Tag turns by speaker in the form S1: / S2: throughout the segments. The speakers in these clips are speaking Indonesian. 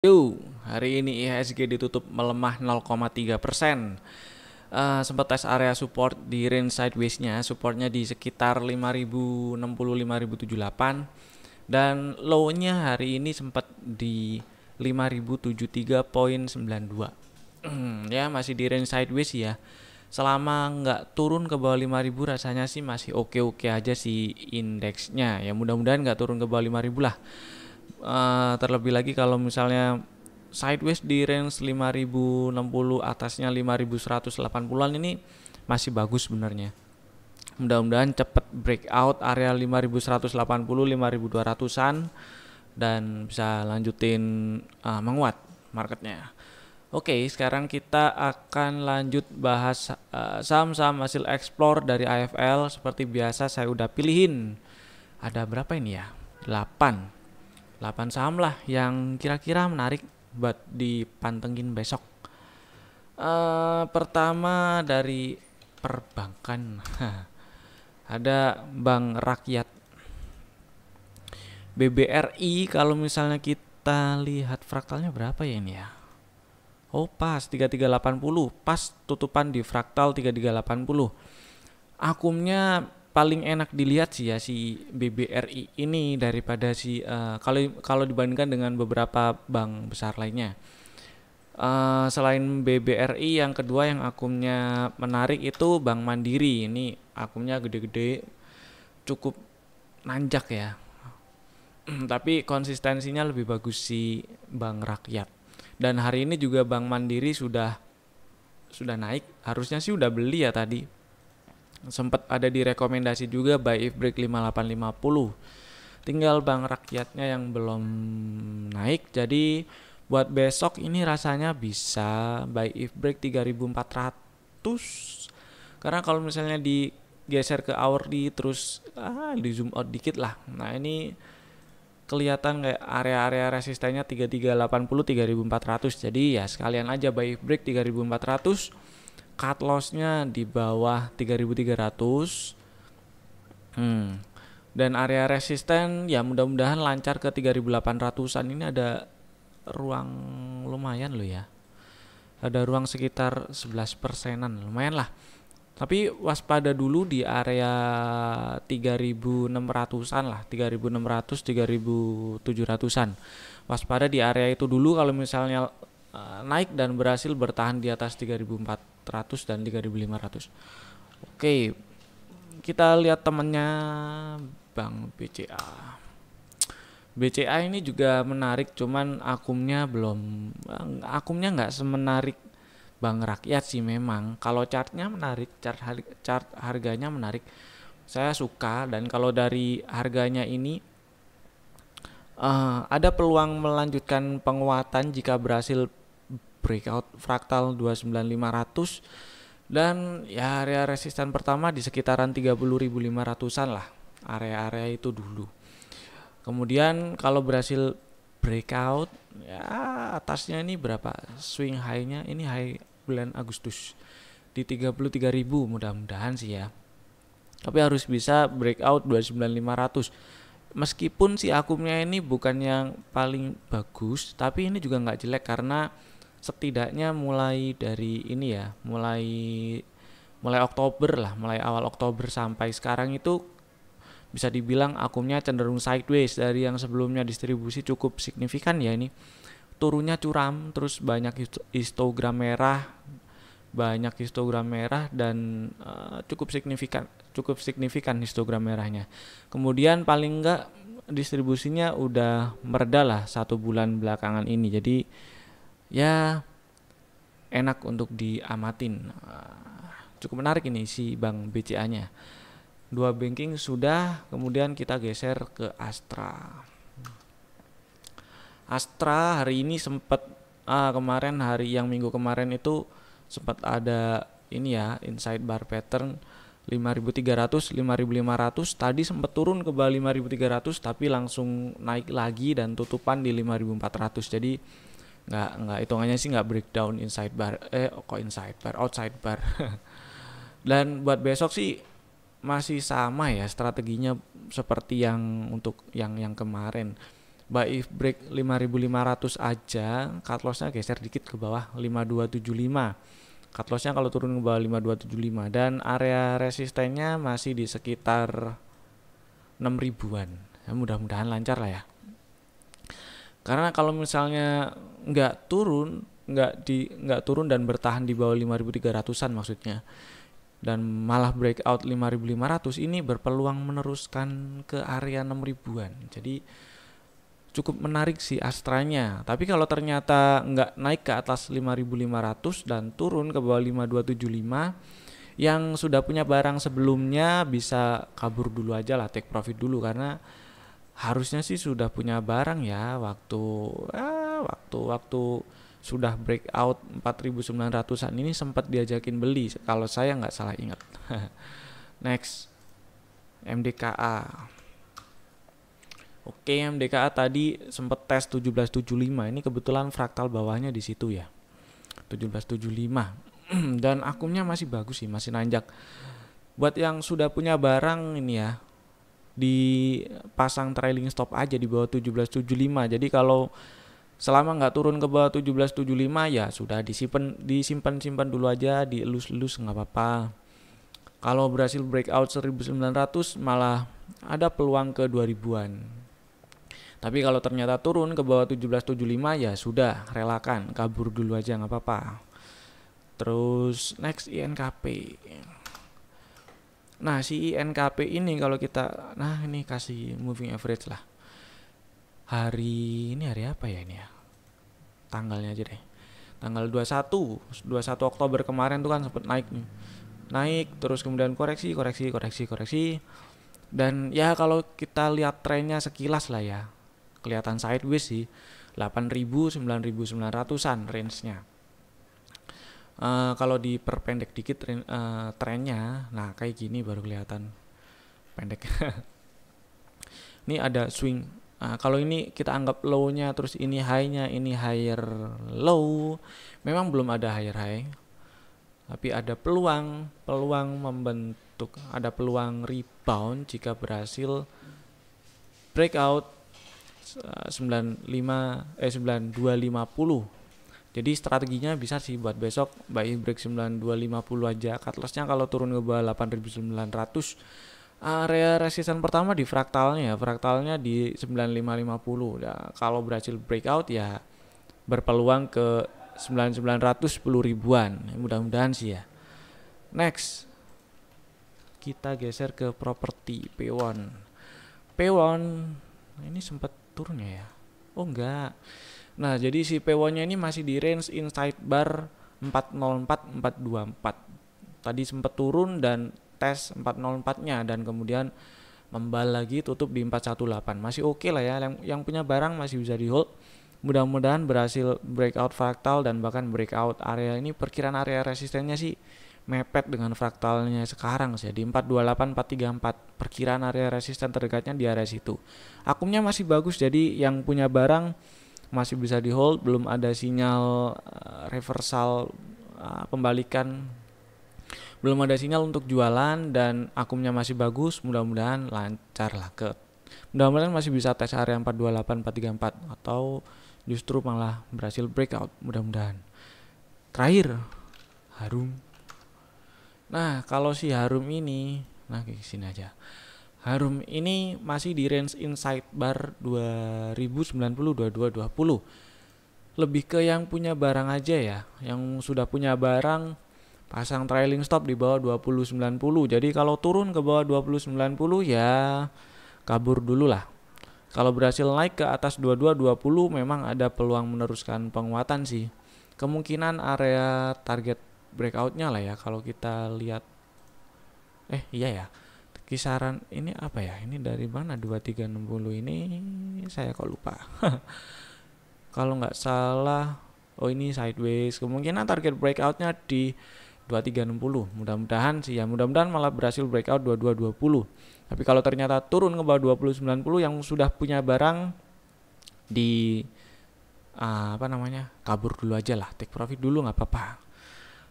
S1: Yo, hari ini IHSG ditutup melemah 0,3%. Sempat tes area support di range sideways-nya, supportnya di sekitar 5060 5078 dan low-nya hari ini sempat di 5073,92. Ya, masih di range sideways ya. Selama nggak turun ke bawah 5000 rasanya sih masih oke-oke aja sih indeksnya. Ya mudah-mudahan nggak turun ke bawah 5000 lah. Terlebih lagi kalau misalnya sideways di range 5060 atasnya 5180-an ini masih bagus sebenarnya. Mudah-mudahan cepet breakout area 5180 5200-an dan bisa lanjutin menguat marketnya. Oke, sekarang kita akan lanjut bahas saham-saham hasil explore dari AFL. Seperti biasa saya udah pilihin. Ada berapa ini ya? 8 saham lah yang kira-kira menarik buat dipantengin besok. Pertama dari perbankan. Ada Bank Rakyat BBRI. Kalau misalnya kita lihat fraktalnya berapa ya ini ya? Oh pas 3380, pas tutupan di fraktal 3380. Akumnya paling enak dilihat sih ya si BBRI ini daripada si kalau dibandingkan dengan beberapa bank besar lainnya. Selain BBRI, yang kedua yang akumnya menarik itu Bank Mandiri. Ini akumnya gede-gede, cukup nanjak ya. Tapi konsistensinya lebih bagus si Bank Rakyat. Dan hari ini juga Bank Mandiri sudah naik. Harusnya sih udah beli ya tadi. Sempat ada di rekomendasi juga buy if break 5850. Tinggal Bank Rakyatnya yang belum naik. Jadi buat besok ini rasanya bisa buy if break 3400. Karena kalau misalnya digeser ke hourly terus di zoom out dikit lah. Nah, ini kelihatan kayak area-area resistennya 3380 3400. Jadi ya sekalian aja buy if break 3400. Cut loss-nya di bawah 3300. Dan area resisten ya mudah-mudahan lancar ke 3800-an. Ini ada ruang lumayan loh ya. Ada ruang sekitar 11%-an, lumayan lah. Tapi waspada dulu di area 3600-an lah, 3600 3700-an. Waspada di area itu dulu kalau misalnya naik dan berhasil bertahan di atas 3400 dan 3500. Oke, kita lihat temennya Bank BCA. BCA ini juga menarik, cuman akumnya nggak semenarik Bank Rakyat sih memang. Kalau chartnya menarik, chart harganya menarik, saya suka. Dan kalau dari harganya ini ada peluang melanjutkan penguatan jika berhasil breakout fraktal 29500. Dan ya area resisten pertama di sekitaran 30.500-an lah, area-area itu dulu. Kemudian kalau berhasil breakout ya atasnya ini berapa swing high-nya, ini high bulan Agustus di 33.000 mudah-mudahan sih ya. Tapi harus bisa breakout 29.500. Meskipun si akumnya ini bukan yang paling bagus, tapi ini juga nggak jelek karena setidaknya mulai dari ini ya, mulai Oktober lah, mulai awal Oktober sampai sekarang itu bisa dibilang akumnya cenderung sideways. Dari yang sebelumnya distribusi cukup signifikan ya, ini turunnya curam, terus banyak histogram merah dan cukup signifikan histogram merahnya. Kemudian paling enggak distribusinya udah mereda lah 1 bulan belakangan ini, jadi ya enak untuk diamatin. Cukup menarik ini si Bank BCA nya. 2 banking sudah, kemudian kita geser ke Astra. Astra hari ini sempat kemarin minggu kemarin itu sempat ada ini ya, inside bar pattern 5.300 5.500. Tadi sempat turun ke bawah 5.300 tapi langsung naik lagi dan tutupan di 5.400. Jadi nggak hitungannya sih nggak breakdown inside bar, outside bar. Dan buat besok sih masih sama ya strateginya seperti yang untuk yang kemarin. buy if break 5.500 aja, cut lossnya geser dikit ke bawah 5.275. Cut lossnya kalau turun ke bawah 5.275, dan area resistennya masih di sekitar 6 ribuan. Ya, mudah-mudahan lancar lah ya. Karena kalau misalnya nggak turun dan bertahan di bawah 5.300-an maksudnya, dan malah breakout 5.500, ini berpeluang meneruskan ke area 6 ribuan. Jadi cukup menarik sih Astranya. Tapi kalau ternyata nggak naik ke atas 5.500 dan turun ke bawah 5.275, yang sudah punya barang sebelumnya bisa kabur dulu aja lah, take profit dulu, karena harusnya sih sudah punya barang ya waktu sudah breakout 4.900-an ini sempat diajakin beli kalau saya nggak salah ingat. Next, MDKA. Oke, MDKA tadi sempat tes 1775. Ini kebetulan fraktal bawahnya di situ ya, 1775. Dan akumnya masih bagus sih, masih nanjak. Buat yang sudah punya barang ini ya, dipasang trailing stop aja di bawah 1775. Jadi kalau selama nggak turun ke bawah 1775 ya sudah disimpan dulu aja, dielus-elus nggak apa-apa. Kalau berhasil breakout 1900 malah ada peluang ke 2000-an. Tapi kalau ternyata turun ke bawah 1775 ya sudah, relakan, kabur dulu aja nggak apa-apa. Terus next, INKP. Nah, si INKP ini kalau kita, ini kasih moving average lah. Hari apa ya ini ya? Tanggalnya aja deh. Tanggal 21 Oktober kemarin tuh kan sempat naik nih. Naik terus kemudian koreksi. Dan ya kalau kita lihat trennya sekilas lah ya, kelihatan sideways sih. 8.000 9.900-an range-nya. Kalau diperpendek dikit trennya, nah kayak gini baru kelihatan pendek. Ini ada swing. Kalau ini kita anggap low-nya, terus ini high-nya, ini higher low. Memang belum ada higher high, tapi ada peluang membentuk, ada peluang rebound jika berhasil breakout 9250. Jadi strateginya bisa sih buat besok buy break 9250 aja. Cut loss-nya kalau turun ke bawah 8.900. Area resisten pertama di fraktalnya di 9550. Ya, kalau berhasil breakout ya berpeluang ke 9900, 10 ribuan. Mudah-mudahan sih ya. Next, kita geser ke properti P1. Ini sempat turun ya? Oh enggak. Nah, jadi si P1-nya ini masih di range inside bar 404 424. Tadi sempat turun dan tes 404-nya dan kemudian membal lagi, tutup di 418. Masih oke lah ya, yang punya barang masih bisa di hold. Mudah-mudahan berhasil breakout fraktal dan bahkan breakout area ini. Perkiraan area resistennya sih mepet dengan fraktalnya sekarang sih di 428 434. Perkiraan area resisten terdekatnya di area situ. Akumnya masih bagus, jadi yang punya barang masih bisa di hold. Belum ada sinyal reversal, pembalikan, belum ada sinyal untuk jualan, dan akumnya masih bagus. Mudah-mudahan lancar lah, mudah-mudahan masih bisa tes area 428 434 atau justru malah berhasil breakout, mudah-mudahan. Terakhir, Harum. Nah, kalau si Harum ini, ke sini aja. Harum ini masih di range inside bar 2090 2220. Lebih ke yang punya barang aja ya. Yang sudah punya barang pasang trailing stop di bawah 2090. Jadi kalau turun ke bawah 2090 ya kabur dulu lah. Kalau berhasil naik ke atas 2220 memang ada peluang meneruskan penguatan sih. Kemungkinan area target breakoutnya lah ya kalau kita lihat. Iya ya. Kisaran ini apa ya? Ini dari mana 2360 ini? Saya kok lupa. Kalau nggak salah, ini sideways. Kemungkinan target breakoutnya di 2360. Mudah-mudahan sih ya. Mudah-mudahan malah berhasil breakout 2220. Tapi kalau ternyata turun ke bawah 2090, yang sudah punya barang di kabur dulu aja lah, take profit dulu nggak apa-apa.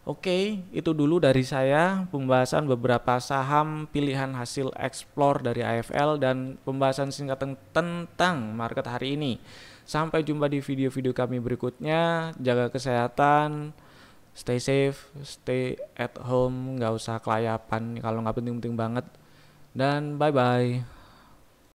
S1: Oke, itu dulu dari saya pembahasan beberapa saham pilihan hasil explore dari AFL dan pembahasan singkat tentang market hari ini. Sampai jumpa di video-video kami berikutnya. Jaga kesehatan, stay safe, stay at home, nggak usah kelayapan kalau nggak penting-penting banget. Dan bye-bye.